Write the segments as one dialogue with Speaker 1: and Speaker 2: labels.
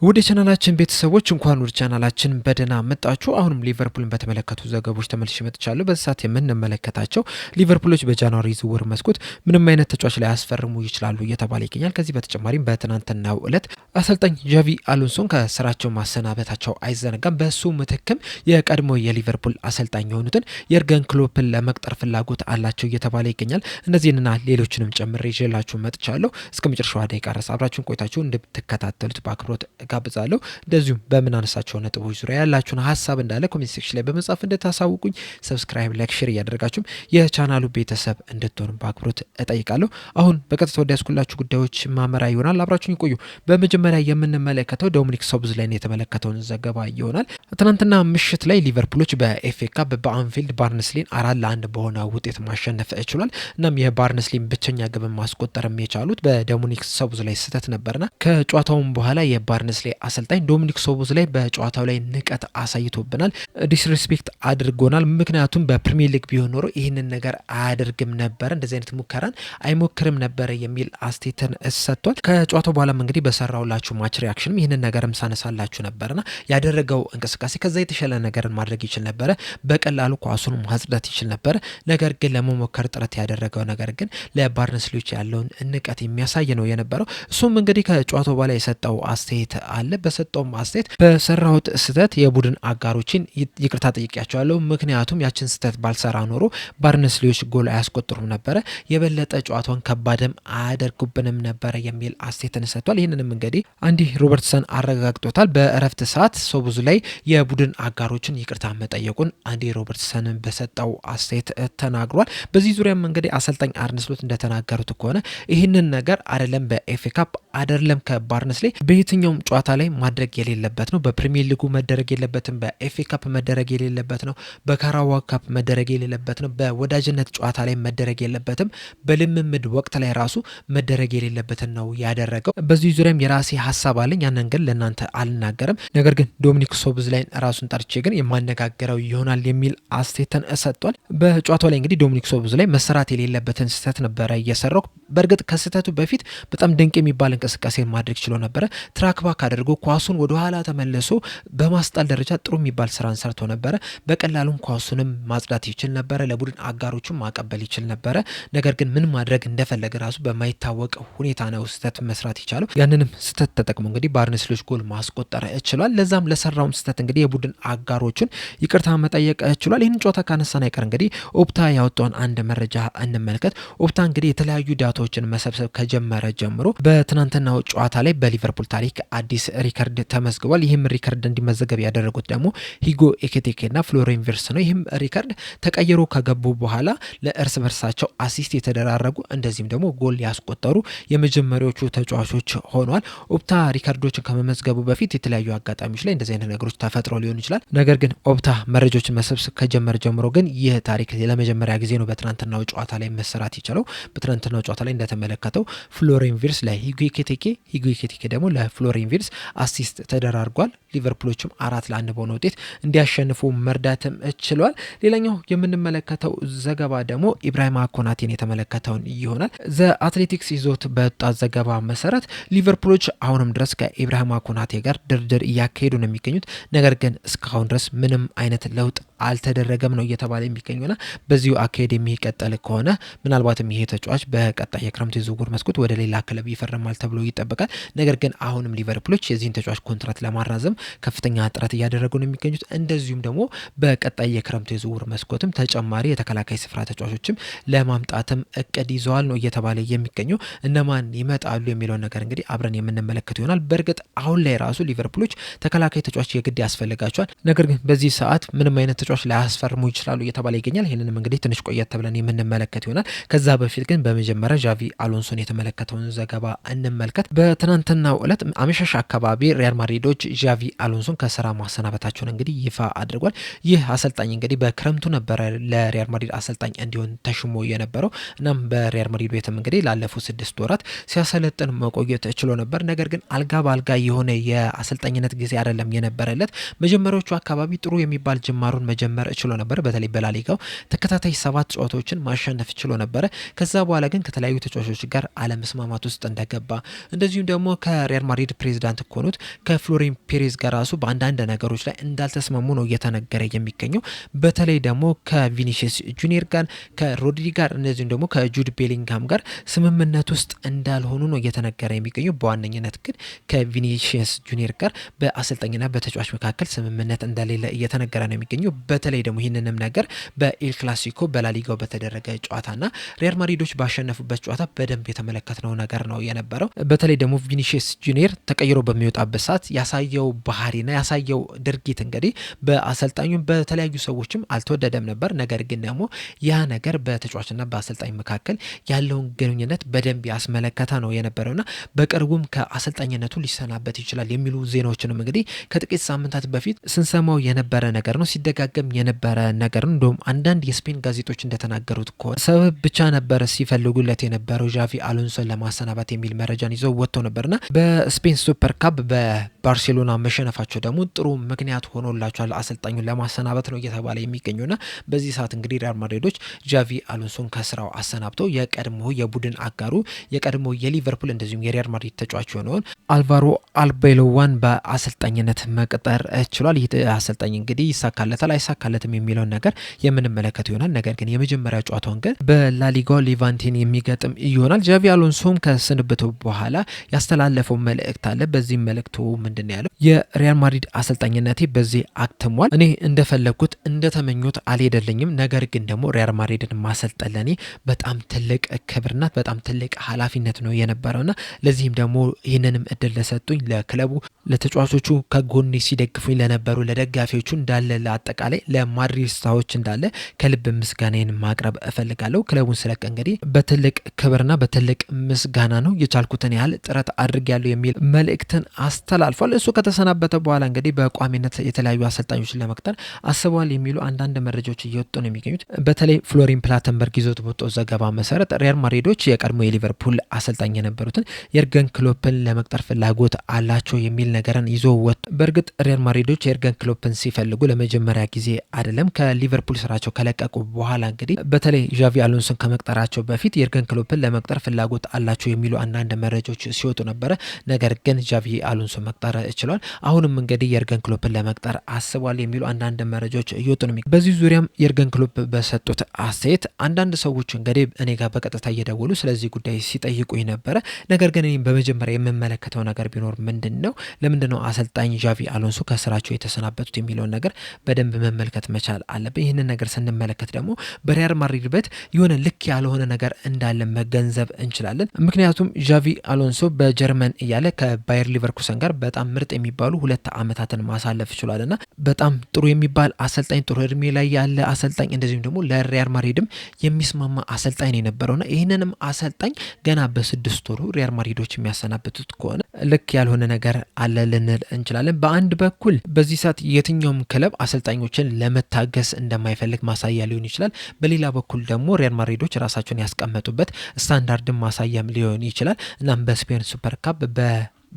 Speaker 1: ወደ ቻናላችን ቤተሰቦች እንኳን ወደ ቻናላችን በደህና መጣችሁ። አሁንም ሊቨርፑልን በተመለከቱ ዘገባዎች ተመልሼ መጥቻለሁ። በዚህ ሰዓት የምንመለከታቸው ሊቨርፑሎች በጃንዋሪ ዝውውር መስኮት ምንም አይነት ተጫዋች ላይ ያስፈርሙ ይችላሉ እየተባለ ይገኛል። ከዚህ በተጨማሪም በትናንትናው ዕለት አሰልጣኝ ጃቪ አሎንሶን ከስራቸው ማሰናበታቸው አይዘነጋም። በሱ ምትክም የቀድሞ የሊቨርፑል አሰልጣኝ የሆኑትን የርገን ክሎፕን ለመቅጠር ፍላጎት አላቸው እየተባለ ይገኛል። እነዚህንና ሌሎችንም ጨምሬ ይዤላችሁ መጥቻለሁ። እስከ መጨረሻው ደቂቃ ድረስ አብራችሁን ቆይታችሁ እንድትከታተሉት በአክብሮት ጋብዛለሁ። እንደዚሁም በምን አነሳቸው ነጥቦች ዙሪያ ያላችሁን ሀሳብ እንዳለ ኮሜንት ሴክሽን ላይ በመጻፍ እንድታሳውቁኝ፣ ሰብስክራይብ፣ ላይክ፣ ሼር እያደረጋችሁም የቻናሉ ቤተሰብ እንድትሆኑ በአክብሮት እጠይቃለሁ። አሁን በቀጥታ ወደ ያስኩላችሁ ጉዳዮች ማመራ ይሆናል። አብራችሁን ይቆዩ። በመጀመሪያ የምንመለከተው ዶሚኒክ ሶቦስላይን የተመለከተውን ዘገባ ይሆናል። ትናንትና ምሽት ላይ ሊቨርፑሎች በኤፍኤ ካፕ በአንፊልድ ባርንስሊን 4-1 በሆነ ውጤት ማሸነፍ ችሏል። እናም የባርንስሊን ብቸኛ ግብ ማስቆጠርም የቻሉት በዶሚኒክ ሶቦስላይ ስህተት ነበርና ከጨዋታውም በኋላ የባርንስሊ አሰልጣኝ ዶሚኒክ ሶቦስላይ በጨዋታው ላይ ንቀት አሳይቶብናል፣ ዲስሪስፔክት አድርጎናል። ምክንያቱም በፕሪሚየር ሊግ ቢሆን ኖሮ ይህንን ነገር አያደርግም ነበረ፣ እንደዚህ አይነት ሙከራን አይሞክርም ነበረ የሚል አስቴትን ሰጥቷል። ከጨዋታው በኋላም እንግዲህ በሰራውላችሁ ማች ሪያክሽንም ይህንን ነገርም ሳነሳላችሁ ነበርና ያደረገው እንቅስቃሴ ከዛ የተሻለ ነገርን ማድረግ ይችል ነበረ፣ በቀላሉ ኳሱን ማጽዳት ይችል ነበረ። ነገር ግን ለመሞከር ጥረት ያደረገው ነገር ግን ለባርንስሊዎች ያለውን ንቀት የሚያሳይ ነው የነበረው። እሱም እንግዲህ ከጨዋታው በኋላ የሰጠው አስተያየት አለ። በሰጠውም አስተያየት በሰራሁት ስህተት የቡድን አጋሮችን ይቅርታ ጠይቄያቸዋለሁ፣ ምክንያቱም ያችን ስህተት ባልሰራ ኖሮ ባርንስሊዎች ጎል አያስቆጥሩም ነበረ፣ የበለጠ ጨዋታውን ከባድም አያደርጉብንም ነበረ የሚል አስተያየትን ሰጥቷል። ይህንንም እንግዲህ አንዲ ሮበርትሰን አረጋግጦታል። በእረፍት ሰዓት ሶቦስላይ የቡድን አጋሮችን ይቅርታ መጠየቁን አንዲ ሮበርትሰን በሰጠው አስተያየት ተናግሯል። በዚህ ዙሪያም እንግዲህ አሰልጣኝ አርነ ስሎት እንደተናገሩት ከሆነ ይህንን ነገር አይደለም በኤፍኤ ካፕ አይደለም ከባርንስሊ በየትኛውም ጨዋታ ላይ ማድረግ የሌለበት ነው። በፕሪሚየር ሊጉ መደረግ የሌለበትም፣ በኤፍኤ ካፕ መደረግ የሌለበት ነው፣ በካራዋ ካፕ መደረግ የሌለበት ነው፣ በወዳጅነት ጨዋታ ላይ መደረግ የሌለበትም፣ በልምምድ ወቅት ላይ ራሱ መደረግ የሌለበትን ነው ያደረገው። በዚህ ዙሪያም የራሴ ሀሳብ አለኝ፣ ያንን ግን ለእናንተ አልናገርም። ነገር ግን ዶሚኒክ ሶቦስላይን ራሱን ጠርቼ ግን የማነጋገረው ይሆናል የሚል አስተያየትን ሰጥቷል። በጨዋታው ላይ እንግዲህ ዶሚኒክ ሶቦስላይ መሰራት የሌለበትን ስህተት ነበረ እየሰራው። በእርግጥ ከስህተቱ በፊት በጣም ድንቅ የሚባል እንቅስቃሴ ማድረግ ችሎ ነበረ። ትራክ ባክ አድርጎ ኳሱን ወደ ኋላ ተመልሶ በማስጣል ደረጃ ጥሩ የሚባል ስራን ሰርቶ ነበረ። በቀላሉም ኳሱንም ማጽዳት ይችል ነበረ፣ ለቡድን አጋሮቹም ማቀበል ይችል ነበረ። ነገር ግን ምን ማድረግ እንደፈለገ ራሱ በማይታወቅ ሁኔታ ነው ስህተት መስራት ይቻለው። ያንንም ስህተት ተጠቅሞ እንግዲህ ባርንስሊዎች ጎል ማስቆጠር ችሏል። ለዛም ለሰራውም ስህተት እንግዲህ የቡድን አጋሮቹን ይቅርታ መጠየቅ ችሏል። ይህን ጨዋታ ካነሳን አይቀር እንግዲህ ኦፕታ ያወጣውን አንድ መረጃ እንመልከት። ኦፕታ እንግዲህ የተለያዩ ዳታዎችን መሰብሰብ ከጀመረ ጀምሮ በትናንትናው ጨዋታ ላይ በሊቨርፑል ታሪክ አዲስ ሪከርድ ተመዝግቧል። ይህም ሪከርድ እንዲመዘገብ ያደረጉት ደግሞ ሂጎ ኤኬቴኬና ፍሎሪያን ቪርትዝ ነው። ይህም ሪከርድ ተቀይሮ ከገቡ በኋላ ለእርስ በርሳቸው አሲስት የተደራረጉ እንደዚህም ደግሞ ጎል ያስቆጠሩ የመጀመሪያዎቹ ተጫዋቾች ሆኗል። ኦፕታ ሪከርዶችን ከመመዝገቡ በፊት የተለያዩ አጋጣሚዎች ላይ እንደዚህ አይነት ነገሮች ተፈጥሮ ሊሆን ይችላል። ነገር ግን ኦፕታ መረጃዎችን መሰብሰብ ከጀመረ ጀምሮ ግን ይህ ታሪክ ለመጀመሪያ ጊዜ ነው በትናንትናው ጨዋታ ላይ መሰራት ይችላል። በትናንትናው ጨዋታ ላይ እንደተመለከተው ፍሎሪያን ቪርትዝ ለሂጎ ኤኬቴኬ ደግሞ ለፍሎሪያን ቪርትዝ አሲስት ተደራርጓል። ሊቨርፑሎችም 4-1 በሆነ ውጤት እንዲያሸንፉ መርዳትም ችሏል። ሌላኛው የምንመለከተው ዘገባ ደግሞ ኢብራሂማ ኮናቴን የተመለከተውን ይሆናል። ዘ አትሌቲክስ ይዞት በወጣት ዘገባ መሰረት ሊቨርፑሎች አሁንም ድረስ ከኢብራሂማ ኮናቴ ጋር ድርድር እያካሄዱ ነው የሚገኙት። ነገር ግን እስካሁን ድረስ ምንም አይነት ለውጥ አልተደረገም ነው እየተባለ የሚገኙና በዚሁ አካሄድ የሚቀጥል ከሆነ ምናልባትም ይሄ ተጫዋች በቀጣይ የክረምት የዝውውር መስኮት ወደ ሌላ ክለብ ይፈርማል ተብሎ ይጠበቃል። ነገር ግን አሁንም ሊቨርፑሎች የዚህን ተጫዋች ኮንትራት ለማራዘም ከፍተኛ ጥረት እያደረጉ ነው የሚገኙት። እንደዚሁም ደግሞ በቀጣይ የክረምት የዝውውር መስኮትም ተጨማሪ የተከላካይ ስፍራ ተጫዋቾችም ለማምጣትም እቅድ ይዘዋል ነው እየተባለ የሚገኘው። እነማን ይመጣሉ የሚለውን ነገር እንግዲህ አብረን የምንመለከቱ ይሆናል። በእርግጥ አሁን ላይ ራሱ ሊቨርፑሎች ተከላካይ ተጫዋች የግድ ያስፈልጋቸዋል። ነገር ግን በዚህ ሰዓት ምንም አይነት ተጫዋች ላያስፈርሙ ይችላሉ እየተባለ ይገኛል። ይህንንም እንግዲህ ትንሽ ቆየት ተብለን የምንመለከት ይሆናል። ከዛ በፊት ግን በመጀመሪያ ጃቪ አሎንሶን የተመለከተውን ዘገባ እንመልከት። በትናንትናው ዕለት አመሻሽ አካባቢ ሪያል ማድሪዶች ጃቪ አሎንሶን ከስራ ማሰናበታቸውን እንግዲህ ይፋ አድርጓል። ይህ አሰልጣኝ እንግዲህ በክረምቱ ነበረ ለሪያል ማድሪድ አሰልጣኝ እንዲሆን ተሽሞ የነበረው። እናም በሪያል ማድሪድ ቤትም እንግዲህ ላለፉት 6 ወራት ሲያሰለጥን መቆየት ችሎ ነበር። ነገር ግን አልጋ በአልጋ የሆነ የአሰልጣኝነት ጊዜ አይደለም የነበረለት። መጀመሪያዎቹ አካባቢ ጥሩ የሚባል ጅማሩን መጀመር ችሎ ነበር። በተለይ በላሊጋው ተከታታይ 7 ጨዋታዎችን ማሸነፍ ችሎ ነበረ። ከዛ በኋላ ግን ከተለያዩ ተጫዋቾች ጋር አለመስማማት ውስጥ እንደገባ እንደዚሁም ደግሞ ከሪያል ማድሪድ ፕሬዚዳንት ፕሬዚዳንት ከሆኑት ከፍሎሪን ፔሬዝ ጋር ራሱ በአንዳንድ ነገሮች ላይ እንዳልተስማሙ ነው እየተነገረ የሚገኘው። በተለይ ደግሞ ከቪኒሲየስ ጁኒየር ጋር ከሮድሪ ጋር እንደዚሁም ደግሞ ከጁድ ቤሊንጋም ጋር ስምምነት ውስጥ እንዳልሆኑ ነው እየተነገረ የሚገኘው። በዋነኝነት ግን ከቪኒሲየስ ጁኒየር ጋር በአሰልጣኝና በተጫዋች መካከል ስምምነት እንደሌለ እየተነገረ ነው የሚገኘው። በተለይ ደግሞ ይህንንም ነገር በኤል ክላሲኮ በላሊጋው በተደረገ ጨዋታና ሪያል ማድሪዶች ባሸነፉበት ጨዋታ በደንብ የተመለከትነው ነገር ነው የነበረው። በተለይ ደግሞ ቪኒሲየስ ጁኒየር ተቀይሮ በሚወጣበት ሰዓት ያሳየው ባህሪና ያሳየው ድርጊት እንግዲህ በአሰልጣኙ በተለያዩ ሰዎችም አልተወደደም ነበር። ነገር ግን ደግሞ ያ ነገር በተጫዋችና በአሰልጣኝ መካከል ያለውን ግንኙነት በደንብ ያስመለከተ ነው የነበረውና በቅርቡም ከአሰልጣኝነቱ ሊሰናበት ይችላል የሚሉ ዜናዎችንም እንግዲህ ከጥቂት ሳምንታት በፊት ስንሰማው የነበረ ነገር ነው፣ ሲደጋገም የነበረ ነገር ነው። እንደውም አንዳንድ የስፔን ጋዜጦች እንደተናገሩት ከሆነ ሰበብ ብቻ ነበረ ሲፈልጉለት የነበረው ዣቪ አሎንሶን ለማሰናባት የሚል መረጃን ይዘው ወጥተው ነበርና በስፔን ሱፐር ካፕ በባርሴሎና መሸነፋቸው ደግሞ ጥሩ ምክንያት ሆኖላቸዋል አሰልጣኙን ለማሰናበት ነው እየተባለ የሚገኙና በዚህ ሰዓት እንግዲህ ሪያል ማድሪዶች ዣቪ አሎንሶን ከስራው አሰናብተው የቀድሞ የቡድን አጋሩ የቀድሞ የሊቨርፑል እንደዚሁም የሪያል ማድሪድ ተጫዋች የሆነውን አልቫሮ አልቤሎዋን በአሰልጣኝነት መቅጠር ችሏል። ይህ አሰልጣኝ እንግዲህ ይሳካለታል አይሳካለትም የሚለውን ነገር የምንመለከት ይሆናል። ነገር ግን የመጀመሪያ ጨዋታውን ግን በላሊጋው ሌቫንቴን የሚገጥም ይሆናል። ዣቪ አሎንሶም ከስንብቱ በኋላ ያስተላለፈው መልእክት አለ። በዚህም መልእክቱ ምንድን ነው ያለው? የሪያል ማድሪድ አሰልጣኝነቴ በዚህ አክትሟል። እኔ እንደፈለግኩት እንደተመኙት አልሄደልኝም። ነገር ግን ደግሞ ሪያል ማድሪድን ማሰልጠን ለኔ በጣም ትልቅ ክብርና በጣም ትልቅ ኃላፊነት ነው የነበረውና ለዚህም ደግሞ ይህንንም እድል ለሰጡኝ ለክለቡ፣ ለተጫዋቾቹ ከጎኔ ሲደግፉኝ ለነበሩ ለደጋፊዎቹ እንዳለ ለአጠቃላይ ለማድሪስታዎች እንዳለ ከልብ ምስጋናዬን ማቅረብ እፈልጋለሁ። ክለቡን ስለቅ እንግዲህ በትልቅ ክብርና በትልቅ ምስጋና ነው የቻልኩትን ያህል ጥረት አድርጌያለሁ የሚል መልእክትን አስተላልፏል። እሱ ከተሰናበተ በኋላ እንግዲህ በቋሚነት የተለያዩ አሰልጣኞችን ለመቅጠር አስበዋል የሚሉ አንዳንድ መረጃዎች እየወጡ ነው የሚገኙት። በተለይ ፍሎሪን ፕላተንበርግ ይዞት በወጣው ዘገባ መሰረት ሪያል ማድሪዶች የቀድሞ የሊቨርፑል አሰልጣኝ የነበሩትን የርገን ክሎፕን ለመቅጠር ፍላጎት አላቸው የሚል ነገርን ይዞ ወጥ። በእርግጥ ሪያል ማድሪዶች የርገን ክሎፕን ሲፈልጉ ለመጀመሪያ ጊዜ አይደለም። ከሊቨርፑል ስራቸው ከለቀቁ በኋላ እንግዲህ በተለይ ዣቪ አሎንሶን ከመቅጠራቸው በፊት የርገን ክሎፕን ለመቅጠር ፍላጎት አላቸው የሚሉ አንዳንድ መረጃዎች ሲወጡ ነበረ። ነገር ግን ዣቪ አሎንሶን መቅጠር ችሏል። አሁንም እንግዲህ የርገን ክሎፕን ለመቅጠር አስቧል የሚሉ አንዳንድ መረጃዎች እየወጡ ነው። በዚህ ዙሪያም የርገን ክሎፕ በሰጡት አስተያየት አንዳንድ ሰዎች እንግዲህ እኔ ጋር በቀጥታ እየደወሉ ስለዚህ ጉዳይ ሲጠይቁኝ ነበረ። ነገር ግን እኔም በመጀመሪያ የምመለከተው ነገር ቢኖር ምንድን ነው ለምንድነው አሰልጣኝ ዣቪ አሎንሶ ከስራቸው የተሰናበቱት የሚለውን ነገር በደንብ መመልከት መቻል አለብን። ይህንን ነገር ስንመለከት ደግሞ በሪያል ማድሪድ ቤት የሆነ ልክ ያልሆነ ነገር እንዳለ መገንዘብ እንችላለን። ምክንያቱም ዣቪ አሎንሶ በጀርመን እያለ ከባየር ሊቨርኩሰን ጋር በጣም ምርጥ የሚባሉ 2 ዓመታትን ማሳለፍ ችሏልና በጣም ጥሩ የሚባል አሰልጣኝ፣ ጥሩ እድሜ ላይ ያለ አሰልጣኝ እንደዚሁም ደግሞ ለሪያል ማድሪድም የሚስማማ አሰልጣኝ ነው የነበረውና ይህንንም አሰልጣኝ ገና በ6 ወሩ ሪያል ማድሪዶች የሚያሰናብቱት ከሆነ ልክ ያልሆነ ነገር አለ ልንል እንችላለን። በአንድ በኩል በዚህ ሰዓት የትኛውም ክለብ አሰልጣኞችን ለመታገስ እንደማይፈልግ ማሳያ ሊሆን ይችላል። በሌላ በኩል ደግሞ ሪያል ማድሪዶች ራሳቸውን ያስቀመጡበት ስታንዳርድን ማሳያም ሊሆን ይችላል። እናም በስፔን ሱፐር ካፕ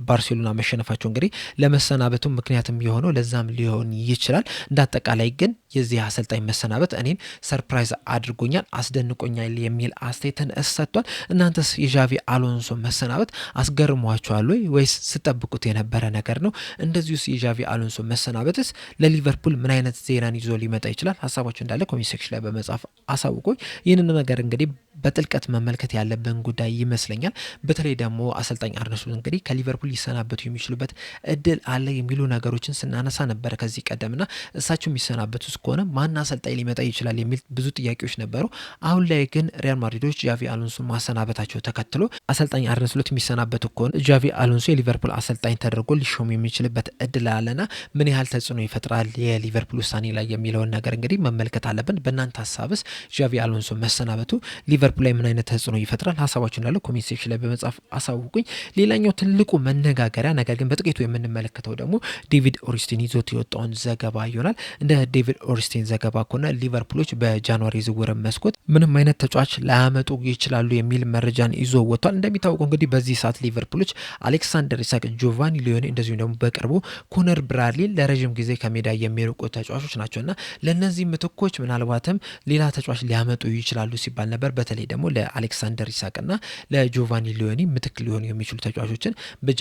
Speaker 1: ባርሴሎና መሸነፋቸው እንግዲህ ለመሰናበቱ ምክንያትም የሆነው ለዛም ሊሆን ይችላል። እንዳጠቃላይ ግን የዚህ አሰልጣኝ መሰናበት እኔን ሰርፕራይዝ አድርጎኛል፣ አስደንቆኛል የሚል አስተያየትን ሰጥቷል። እናንተስ የዣቪ አሎንሶ መሰናበት አስገርሟችኋል ወይስ ስጠብቁት የነበረ ነገር ነው? እንደዚሁስ የዣቪ አሎንሶ መሰናበትስ ለሊቨርፑል ምን አይነት ዜናን ይዞ ሊመጣ ይችላል? ሀሳባችሁ እንዳለ ኮሜንት ሴክሽን ላይ በመጻፍ አሳውቁኝ። ይህንን ነገር እንግዲህ በጥልቀት መመልከት ያለብን ጉዳይ ይመስለኛል። በተለይ ደግሞ አሰልጣኝ አርነ ስሎት እንግዲህ ከሊቨርፑል ሊሰናበቱ የሚችሉበት እድል አለ የሚሉ ነገሮችን ስናነሳ ነበር ከዚህ ቀደምና እሳቸው የሚሰናበቱ ከሆነ ማን አሰልጣኝ ሊመጣ ይችላል የሚል ብዙ ጥያቄዎች ነበሩ። አሁን ላይ ግን ሪያል ማድሪዶች ዣቪ አሎንሶ ማሰናበታቸው ተከትሎ አሰልጣኝ አርነ ስሎት የሚሰናበቱ ከሆነ ዣቪ አሎንሶ የሊቨርፑል አሰልጣኝ ተደርጎ ሊሾም የሚችልበት እድል አለና ምን ያህል ተጽዕኖ ይፈጥራል የሊቨርፑል ውሳኔ ላይ የሚለውን ነገር እንግዲህ መመልከት አለብን። በእናንተ ሀሳብስ ዣቪ አሎንሶ መሰናበቱ ሊቨርፑል ላይ ምን አይነት ተጽዕኖ ይፈጥራል? ሀሳባችሁ እንዳለ ኮሜንት ሴክሽን ላይ በመጻፍ አሳውቁኝ። ሌላኛው ትልቁ መነጋገሪያ ነገር ግን በጥቂቱ የምንመለከተው ደግሞ ዴቪድ ኦርንስቲን ይዞት የወጣውን ዘገባ ይሆናል። እንደ ዴቪድ ኦርንስቲን ዘገባ ከሆነ ሊቨርፑሎች በጃንዋሪ ዝውውር መስኮት ምንም አይነት ተጫዋች ላያመጡ ይችላሉ የሚል መረጃን ይዞ ወጥቷል። እንደሚታወቀው እንግዲህ በዚህ ሰዓት ሊቨርፑሎች አሌክሳንደር ኢሳክ፣ ጆቫኒ ሊዮኒ እንደዚሁም ደግሞ በቅርቡ ኮነር ብራድሊ ለረጅም ጊዜ ከሜዳ የሚርቁ ተጫዋቾች ናቸውና ለእነዚህ ምትኮች ምናልባትም ሌላ ተጫዋች ሊያመጡ ይችላሉ ሲባል ነበር። በተለይ ደግሞ ለአሌክሳንደር ኢሳክና ለጆቫኒ ሊዮኒ ምትክ ሊሆኑ የሚችሉ ተጫዋቾችን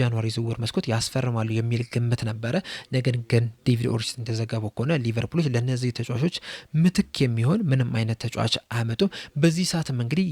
Speaker 1: በጃንዋሪ ዝውውር መስኮት ያስፈርማሉ የሚል ግምት ነበረ። ነገር ግን ዴቪድ ኦርንስት እንደዘገበው ከሆነ ሊቨርፑሎች ለእነዚህ ተጫዋቾች ምትክ የሚሆን ምንም አይነት ተጫዋች አያመጡም። በዚህ ሰዓትም እንግዲህ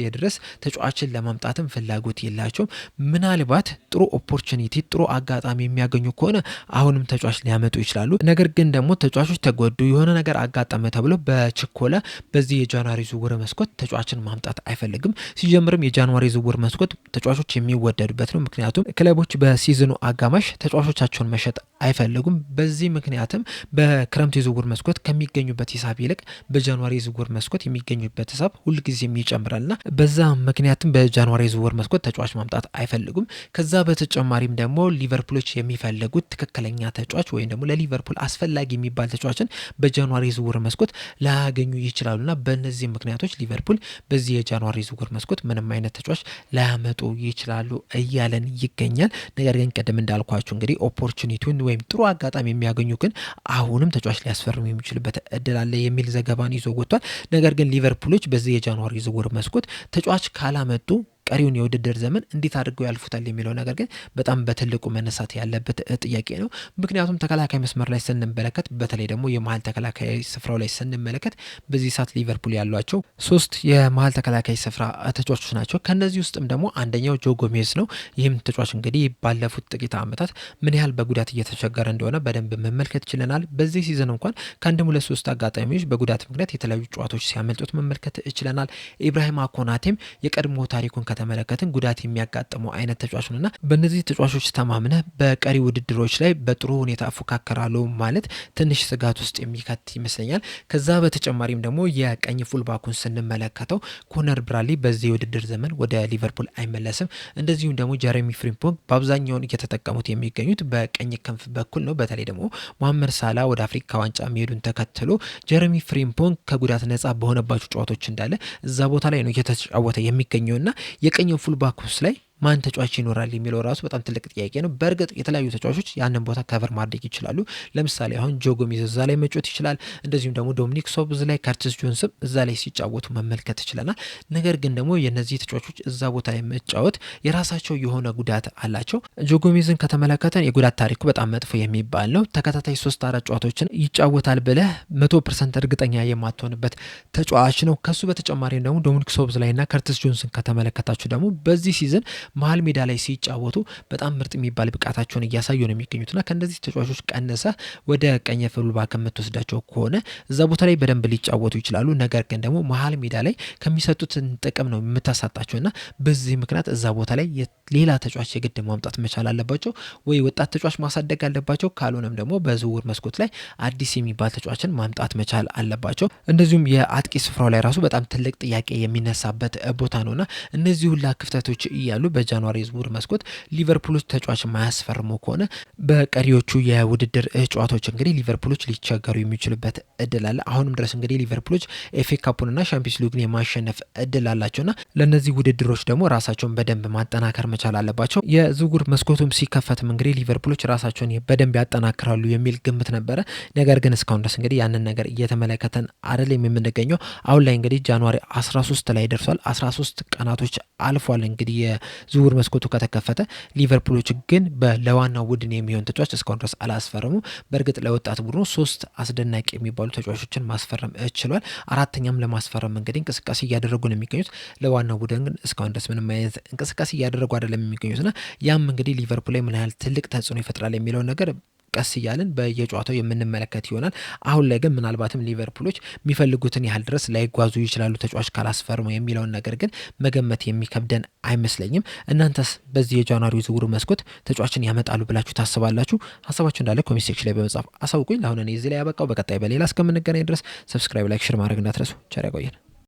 Speaker 1: የድረስ ተጫዋችን ለማምጣትም ፍላጎት የላቸውም። ምናልባት ጥሩ ኦፖርቹኒቲ ጥሩ አጋጣሚ የሚያገኙ ከሆነ አሁንም ተጫዋች ሊያመጡ ይችላሉ። ነገር ግን ደግሞ ተጫዋቾች ተጎዱ የሆነ ነገር አጋጠመ ተብሎ በችኮላ በዚህ የጃንዋሪ ዝውውር መስኮት ተጫዋችን ማምጣት አይፈልግም። ሲጀምርም የጃንዋሪ ዝውውር መስኮት ተጫዋቾች የሚወደዱበት ነው። ምክንያቱም ክለቦች በሲዝኑ አጋማሽ ተጫዋቾቻቸውን መሸጥ አይፈልጉም። በዚህ ምክንያትም በክረምት የዝውውር መስኮት ከሚገኙበት ሂሳብ ይልቅ በጃንዋሪ የዝውውር መስኮት የሚገኙበት ሂሳብ ሁልጊዜም ይጨምራልና በዛ ምክንያትም በጃንዋሪ የዝውውር መስኮት ተጫዋች ማምጣት አይፈልጉም። ከዛ በተጨማሪም ደግሞ ሊቨርፑሎች የሚፈልጉት ትክክለኛ ተጫዋች ወይም ደግሞ ለሊቨርፑል አስፈላጊ የሚባል ተጫዋችን በጃንዋሪ የዝውውር መስኮት ላያገኙ ይችላሉና በእነዚህ ምክንያቶች ሊቨርፑል በዚህ የጃንዋሪ የዝውውር መስኮት ምንም አይነት ተጫዋች ላያመጡ ይችላሉ እያለን ይገኛል። ነገር ግን ቀደም እንዳልኳችሁ እንግዲህ ኦፖርቹኒቲውን ወይም ጥሩ አጋጣሚ የሚያገኙ ግን አሁንም ተጫዋች ሊያስፈርሙ የሚችልበት እድል አለ የሚል ዘገባን ይዞ ወጥቷል። ነገር ግን ሊቨርፑሎች በዚህ የጃንዋሪ ዝውውር መስኮት ተጫዋች ካላመጡ ቀሪውን የውድድር ዘመን እንዴት አድርገው ያልፉታል የሚለው ነገር ግን በጣም በትልቁ መነሳት ያለበት ጥያቄ ነው። ምክንያቱም ተከላካይ መስመር ላይ ስንመለከት በተለይ ደግሞ የመሀል ተከላካይ ስፍራው ላይ ስንመለከት በዚህ ሰዓት ሊቨርፑል ያሏቸው 3 የመሀል ተከላካይ ስፍራ ተጫዋቾች ናቸው። ከነዚህ ውስጥም ደግሞ አንደኛው ጆ ጎሜዝ ነው። ይህም ተጫዋች እንግዲህ ባለፉት ጥቂት ዓመታት ምን ያህል በጉዳት እየተቸገረ እንደሆነ በደንብ መመልከት ችለናል። በዚህ ሲዝን እንኳን ከአንድም 2-3 አጋጣሚዎች በጉዳት ምክንያት የተለያዩ ጨዋታዎች ሲያመልጡት መመልከት ችለናል። ኢብራሂማ ኮናቴም የቀድሞ ታሪኩን ተመለከትን ጉዳት የሚያጋጥመው አይነት ተጫዋች ነውና በእነዚህ ተጫዋቾች ተማምነ በቀሪ ውድድሮች ላይ በጥሩ ሁኔታ ፎካከራሉ ማለት ትንሽ ስጋት ውስጥ የሚከት ይመስለኛል። ከዛ በተጨማሪም ደግሞ የቀኝ ፉልባኩን ስንመለከተው ኮነር ብራድሊ በዚህ ውድድር ዘመን ወደ ሊቨርፑል አይመለስም። እንደዚሁም ደግሞ ጀረሚ ፍሪምፖንግ በአብዛኛውን እየተጠቀሙት የሚገኙት በቀኝ ክንፍ በኩል ነው። በተለይ ደግሞ መሐመድ ሳላ ወደ አፍሪካ ዋንጫ መሄዱን ተከትሎ ጀረሚ ፍሪምፖንግ ከጉዳት ነጻ በሆነባቸው ጨዋታዎች እንዳለ እዛ ቦታ ላይ ነው እየተጫወተ የሚገኘውና የቀኘው ፉልባክስ ላይ ማን ተጫዋች ይኖራል የሚለው ራሱ በጣም ትልቅ ጥያቄ ነው። በእርግጥ የተለያዩ ተጫዋቾች ያንን ቦታ ከቨር ማድረግ ይችላሉ። ለምሳሌ አሁን ጆ ጎሜዝ እዛ ላይ መጫወት ይችላል። እንደዚሁም ደግሞ ዶሚኒክ ሶቦዝ ላይ ከርቲስ ጆንስም እዛ ላይ ሲጫወቱ መመልከት ይችላል። ነገር ግን ደግሞ የነዚህ ተጫዋቾች እዛ ቦታ ላይ መጫወት የራሳቸው የሆነ ጉዳት አላቸው። ጆ ጎሜዝን ከተመለከተን የጉዳት ታሪኩ በጣም መጥፎ የሚባል ነው። ተከታታይ 3-4 ጨዋታዎችን ይጫወታል ብለህ 100% እርግጠኛ የማትሆንበት ተጫዋች ነው። ከሱ በተጨማሪም ደግሞ ዶሚኒክ ሶቦዝ ላይና ከርቲስ ጆንስን ከተመለከታችሁ ደግሞ በዚህ ሲዝን መሀል ሜዳ ላይ ሲጫወቱ በጣም ምርጥ የሚባል ብቃታቸውን እያሳዩ ነው የሚገኙትና ከእነዚህ ተጫዋቾች ቀነሰ ወደ ቀኝ ፉልባክ ከምትወስዳቸው ከሆነ እዛ ቦታ ላይ በደንብ ሊጫወቱ ይችላሉ። ነገር ግን ደግሞ መሀል ሜዳ ላይ ከሚሰጡትን ጥቅም ነው የምታሳጣቸውና በዚህ ምክንያት እዛ ቦታ ላይ ሌላ ተጫዋች የግድ ማምጣት መቻል አለባቸው። ወይ ወጣት ተጫዋች ማሳደግ አለባቸው፣ ካልሆነም ደግሞ በዝውውር መስኮት ላይ አዲስ የሚባል ተጫዋችን ማምጣት መቻል አለባቸው። እንደዚሁም የአጥቂ ስፍራው ላይ ራሱ በጣም ትልቅ ጥያቄ የሚነሳበት ቦታ ነውና እነዚህ ሁላ ክፍተቶች እያሉ በጃንዋሪ ዝውውር መስኮት ሊቨርፑሎች ተጫዋች ማያስፈርሙ ከሆነ በቀሪዎቹ የውድድር ጨዋታዎች እንግዲህ ሊቨርፑሎች ሊቸገሩ የሚችሉበት እድል አለ። አሁንም ድረስ እንግዲህ ሊቨርፑሎች ኤፍ ኤ ካፑንና ሻምፒዮንስ ሊግን የማሸነፍ እድል አላቸውና ለነዚህ ውድድሮች ደግሞ ራሳቸውን በደንብ ማጠናከር መቻል አለባቸው። የዝውውር መስኮቱም ሲከፈትም እንግዲህ ሊቨርፑሎች ራሳቸውን በደንብ ያጠናክራሉ የሚል ግምት ነበረ። ነገር ግን እስካሁን ድረስ እንግዲህ ያንን ነገር እየተመለከተን አይደለም የምንገኘው። አሁን ላይ እንግዲህ ጃንዋሪ 13 ላይ ደርሷል። 13 ቀናቶች አልፏል እንግዲህ የዝውውር መስኮቱ ከተከፈተ። ሊቨርፑሎች ግን ለዋናው ቡድን የሚሆን ተጫዋች እስካሁን ድረስ አላስፈረሙ። በእርግጥ ለወጣት ቡድኑ 3 አስደናቂ የሚባሉ ተጫዋቾችን ማስፈረም ችሏል። አራተኛም ለማስፈረም እንግዲህ እንቅስቃሴ እያደረጉ ነው የሚገኙት። ለዋናው ቡድን ግን እስካሁን ድረስ ምንም አይነት እንቅስቃሴ እያደረጉ አይደለም የሚገኙትና ያም እንግዲህ ሊቨርፑል ላይ ምን ያህል ትልቅ ተጽዕኖ ይፈጥራል የሚለው ነገር ቀስ እያልን በየጨዋታው የምንመለከት ይሆናል። አሁን ላይ ግን ምናልባትም ሊቨርፑሎች የሚፈልጉትን ያህል ድረስ ላይጓዙ ይችላሉ ተጫዋች ካላስፈርሙ የሚለውን ነገር ግን መገመት የሚከብደን አይመስለኝም። እናንተስ በዚህ የጃንዋሪ ዝውውር መስኮት ተጫዋችን ያመጣሉ ብላችሁ ታስባላችሁ? ሀሳባችሁ እንዳለ ኮሜንት ሴክሽን ላይ በመጻፍ አሳውቁኝ። ለአሁን እኔ እዚህ ላይ ያበቃው። በቀጣይ በሌላ እስከምንገናኝ ድረስ ሰብስክራይብ፣ ላይክ፣ ሼር ማድረግ እንዳትረሱ። ቸር ያቆየን።